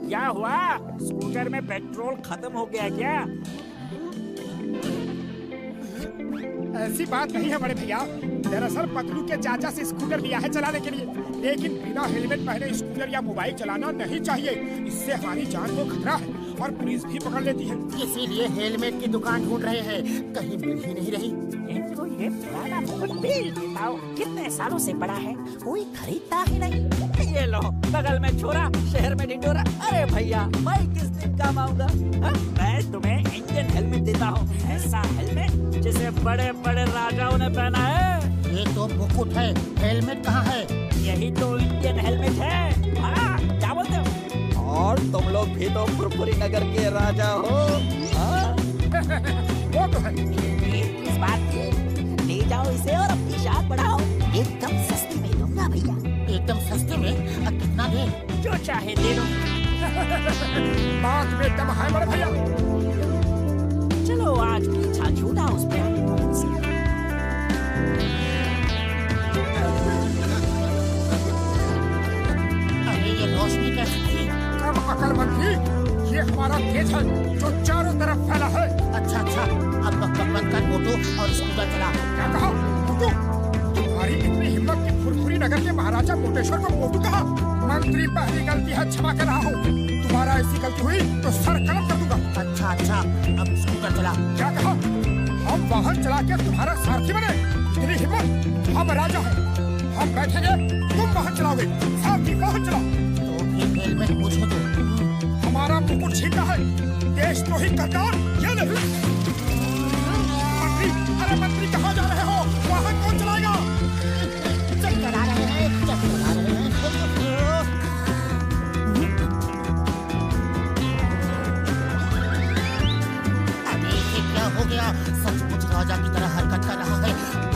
क्या हुआ? स्कूटर में पेट्रोल खत्म हो गया क्या? ऐसी बात नहीं है बड़े भैया। दरअसल पतलू के चाचा से स्कूटर लिया है चलाने के लिए, लेकिन बिना हेलमेट पहने स्कूटर या मोबाइल चलाना नहीं चाहिए। इससे हमारी जान को खतरा है और पुलिस भी पकड़ लेती है। इसीलिए हेलमेट की दुकान ढूंढ रहे हैं, कहीं मिल ही नहीं रही। इनको ये पुराना मुकुट बेच देता हूँ, कितने सालों से पड़ा है, कोई खरीदता ही नहीं। ये लो, बगल में छोरा, शहर में ढिंढोरा। अरे भैया, मैं किस दिन काम आऊंगा? मैं तुम्हें इंडियन हेलमेट देता हूँ, ऐसा हेलमेट जिसे बड़े बड़े राजाओं ने पहना है। ये तो मुकुट है, हेलमेट कहाँ है? यही तो इंडियन हेलमेट है। हाँ, क्या बोलते हो? और तुम लोग भी तो फुरफुरी नगर के राजा हो। वो तो है। इस बात की ले जाओ इसे और अपनी शान बढ़ाओ। एकदम सस्ती में दूंगा भैया। एकदम सस्ते में? कितना दे? जो चाहे दे दो। बात में दम है बड़े भैया। चलो आज पीछा छूटा उस पे। अरे ये रोशनी कैसी थी? अब अकलमंदी, ये हमारा तेज है जो चारों तरफ फैला है। अच्छा अच्छा, अब बंद कर मोटू और स्कूटर चला। क्या कहा मोटू? तुम्हारी इतनी हिम्मत कि फुरफुरी नगर के महाराजा मोटेश्वर को मोटू कहा? मंत्री पहली गलती है, क्षमा कर रहा हूँ। तुम्हारा ऐसी गलती हुई तो सर कलम कर दूंगा। अच्छा अच्छा, अब स्कूटर चला। क्या कहा? हम वाहन चला के तुम्हारा सारथी बने? इतनी हिम्मत? हम राजा हैं, हम बैठेंगे, तुम वाहन चलाओगे। सारथी वाहन चलाओ। तो फिर हेलमेट मुझे दो। हमारा मुकुट छीनना है, देशद्रोही गद्दार। ये नहीं। मंत्री, अरे मंत्री कहाँ जा रहे हो? वाहन कौन चलाएगा? चला रहे हैं, चला रहे हैं। अरे ये क्या हो गया? सचमुच राजा की तरह हरकत कर रहा है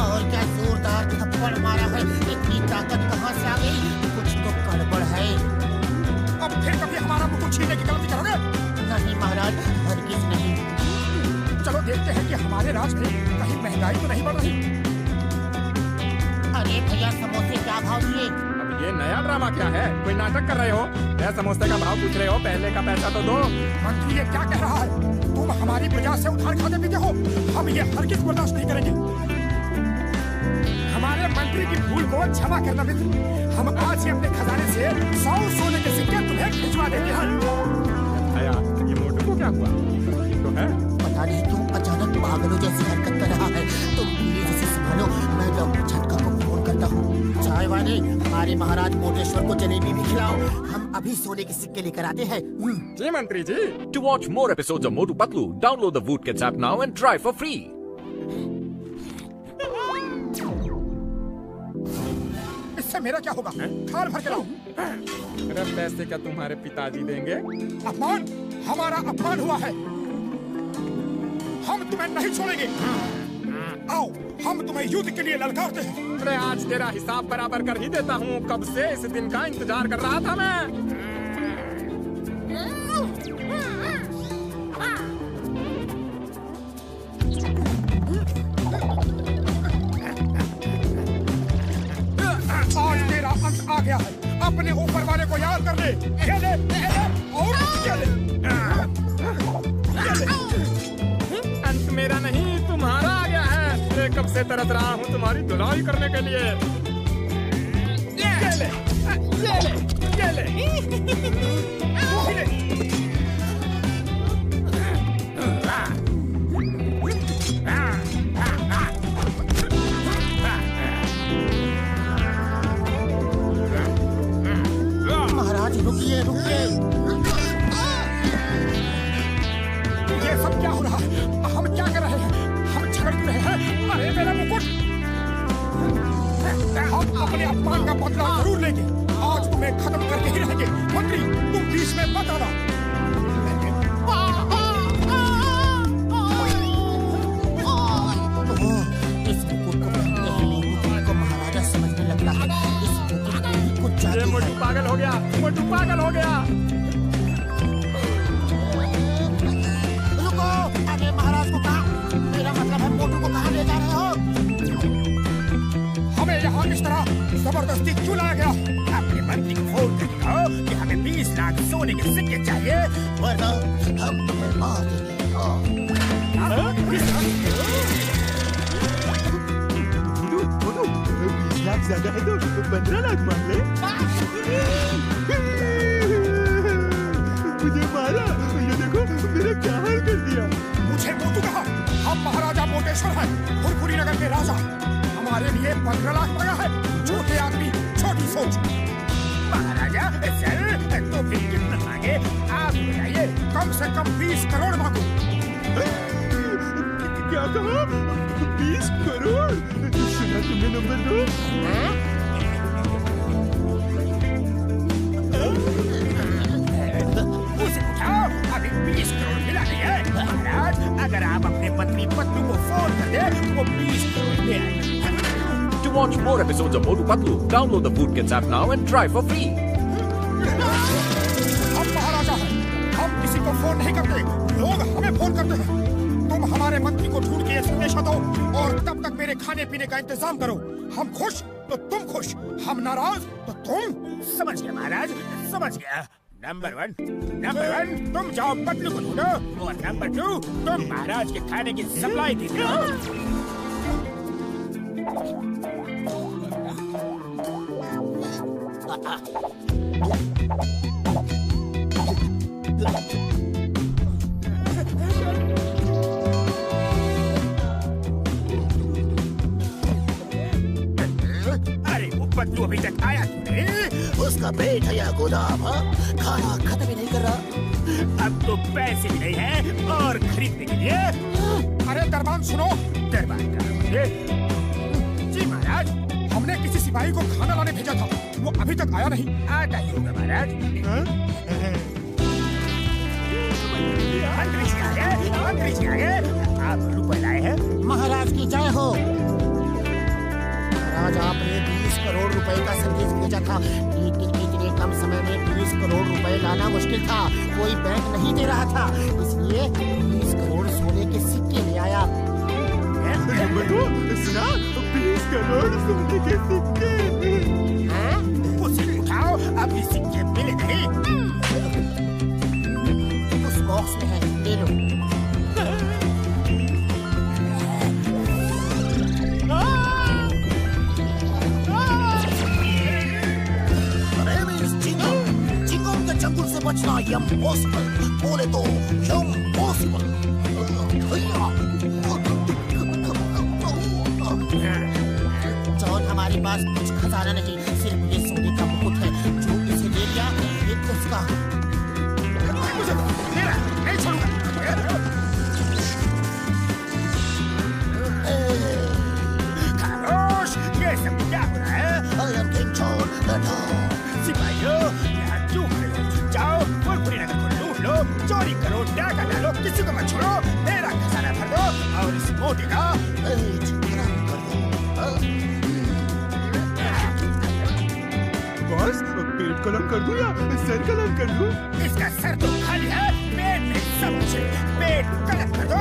और क्या जोरदार थप्पड़ मारा है। इतनी ताकत कहाँ से आ गई? कुछ तो गड़बड़ है। अब फिर कभी हमारा मुकुट छीनने की गलती करोगे? नहीं महाराज, हरगिज नहीं। चलो देखते हैं कि हमारे राज में कहीं महंगाई तो नहीं बढ़ रही। अरे भैया, समोसे क्या भाव दिए? अब ये नया ड्रामा क्या है? कोई नाटक कर रहे हो? यह समोसे का भाव पूछ रहे हो? पहले का पैसा तो दो। मंत्री ये क्या कह रहा है? तुम हमारी प्रजा से उधार खाते पीते हो। हम ये हरगिज बर्दाश्त नहीं करेंगे। हमारे मंत्री की भूल को क्षमा करना मित्र। हम आज ही अपने खजाने से 100 सोने के सिक्के तुम्हें भिजवा देते हैं। आया, ये मोटू को क्या हुआ? तो है पता नहीं क्यों अचानक पागलों जैसी हरकत कर रहा है। तुम प्लीज इसे संभालो, मैं डॉक्टर झटका को फोन करता हूँ। चाय वाले, हमारे महाराज मोटेश्वर को जलेबी भी खिलाओ। हम अभी सोने के सिक्के लेकर आते हैं। जी मंत्री जी। To watch more episodes of Motu Patlu, download the Voot Kids app now and try for free. इससे मेरा क्या होगा? थाल भर के लाओ। अरे पैसे क्या तुम्हारे पिताजी देंगे? अपमान, हमारा अपमान हुआ है। हम तुम्हें नहीं छोड़ेंगे। आओ, हम तुम्हें युद्ध के लिए ललकारते हैं। अरे आज तेरा हिसाब बराबर कर ही देता हूँ। कब से इस दिन का इंतजार कर रहा था मैं। आज तेरा अंत आ गया है। अपने ऊपर वाले को याद कर ले। ये ले, और ये ले। अंत मेरा नहीं, तुम्हारा आ गया है। मैं कब से तरस रहा हूँ तुम्हारी धुलाई करने के लिए। ये ले, ये ले, ये ले। महाराज रुकिए रुकिए। ये सब क्या हो रहा है? हम क्या कर रहे हैं? हम झगड़ रहे हैं। अरे मेरा मुकुट! हम अपने अपमान का बदला जरूर लेंगे। आज तुम्हें खत्म करके ही रहेंगे। मंत्री, तुम बीच में मत आना। इस मुकुट को पहनते ही मोटू को महाराजा समझने लगता है। इस मुकुट में ही कुछ ये जादू मोटू है। पागल हो गया, मोटू पागल हो गया। रुको, अरे महाराज को कहा, मेरा मतलब है मोटू को कहाँ ले जा रहे हो? हमें यहाँ इस तरह जबरदस्ती क्यों लाया गया? अपने मंत्री को फोन करके दिखाओ कि हमें 20 लाख सोने के सिक्के चाहिए, वरना हम तुम्हें मार देंगे। बोलो 20 लाख ज्यादा है तो 15 लाख मांग ले। मुझे मारा, ये देखो मेरा क्या हाल कर दिया। मुझे मोटू कहा, हम महाराजा मोटेश्वर हैं, फुरफुरी नगर के राजा। हमारे लिए 15 लाख लगा है। छोटे आदमी छोटी सोच। महाराजा सर तो फिर कितना मांगे आप बताइए। कम से कम 20 करोड़ मांगो। क्या कहा? 20 करोड़? सुना तुमने नंबर 2? उसे उठाओ, अभी 20 करोड़ मिला नहीं है। महाराज अगर आप अपने पत्नी पत्तू को फोन कर दे वो 20 करोड़ ले आएगा। To watch more episodes of Motu Patlu, download the Food Kids app now and try for free. हम महाराजा हैं, हम किसी को फोन नहीं करते, लोग हमें फोन करते हैं। तुम हमारे मंत्री को ढूंढ के संदेशा दो और तब तक मेरे खाने पीने का इंतजाम करो। हम खुश तो तुम खुश, हम नाराज तो तुम। समझ गया महाराज, समझ गया। नंबर 1 तुम जाओ पतलू को ढूंढो और नंबर 2 तुम महाराज के खाने की सप्लाई दे दो। अरे वो पतलू अभी तक आया नहीं। उसका पेट है या गोदाम, खाना खत्म ही नहीं कर रहा। अब तो पैसे भी नहीं है और खरीदने के लिए। अरे दरबान सुनो, दरबान का जी महाराज, हमने किसी सिपाही को खाना लाने भेजा था, वो अभी तक आया नहीं। आता ही होगा महाराज। मंत्री जी आ गए, मंत्री जी आ गए। आप रुपए लाए हैं? महाराज की जय हो। महाराज आपने 20 करोड़ रुपए का संदेश भेजा था, लेकिन इतने कम समय में 20 करोड़ रुपए लाना मुश्किल था। कोई बैंक नहीं दे रहा था, इसलिए 20 करोड़ सोने के सिक्के ले आया। नंबर 2 सुना, 20 करोड़ सोने के सिक्के। उसे उठाओ, अभी सिक्के मिले नहीं। उस बॉक्स में है, ले लो। चिंगम के जंगल से बचना इम्पॉसिबल, बोले तो इम्पॉसिबल। जॉन, हमारे पास कुछ खजाना नहीं, सिर्फ ये सोने का मुकुट है। जो इसे ले लिया ये उसका। मेरा नहीं छोड़ूंगा। खामोश, ये सब क्या हो रहा है? I am King John the Dog। सिपाहियों, यहाँ चूक रहे हो। जाओ फुरफुरी नगर को लूट लो, चोरी करो, डाका डालो, किसी को मत छोड़ो। मेरा खजाना भर दो और इस मोटी का बॉस, पेट कलम कर दूं या सर कलम कर दूं? इसका सर तो खाली है, पेट में सब कुछ है। पेट कलम कर दो।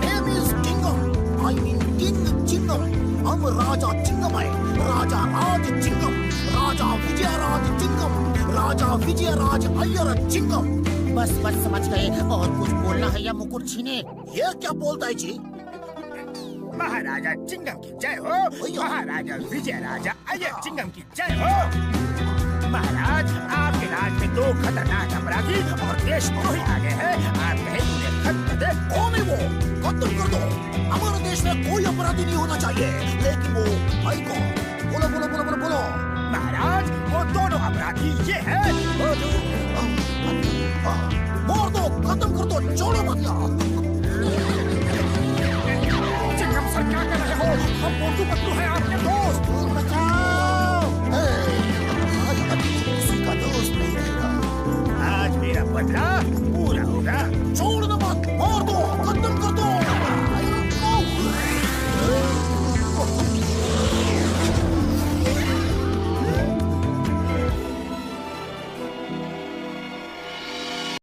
Name is Kingdom. I mean King Kingdom. हम राजा चिंगम है, राजा राज चिंगम, राजा विजयराज चिंगम, राजा विजयराज अय्यर चिंगम। बस बस समझ गए। और कुछ बोलना है या मुकुट छीने? ये क्या बोलता है जी? महाराजा चिंगम की जय हो। महाराजा विजयराजा अय्यर चिंगम की जय हो। महाराज, आपके राज में 2 खतरनाक अपराधी और देशद्रोही आ गए हैं। आप कहें उन्हें खत्म कर दे। कौन है वो? खत्म कर दो। हमारे देश में कोई अपराधी नहीं होना चाहिए, लेकिन वो भाई कौन? बोलो बोलो बोलो बोलो बोलो। महाराज, वो दोनों अपराधी ये है। मार दो, खत्म कर दो, छोड़ो मत यार। चिंगम सर, क्या कर रहे हो? हम मोटू पतलू हैं, आपके दोस्त। बचाओ। किसी का दोस्त नहीं रहेगा। आज मेरा बदला पूरा होगा। छोड़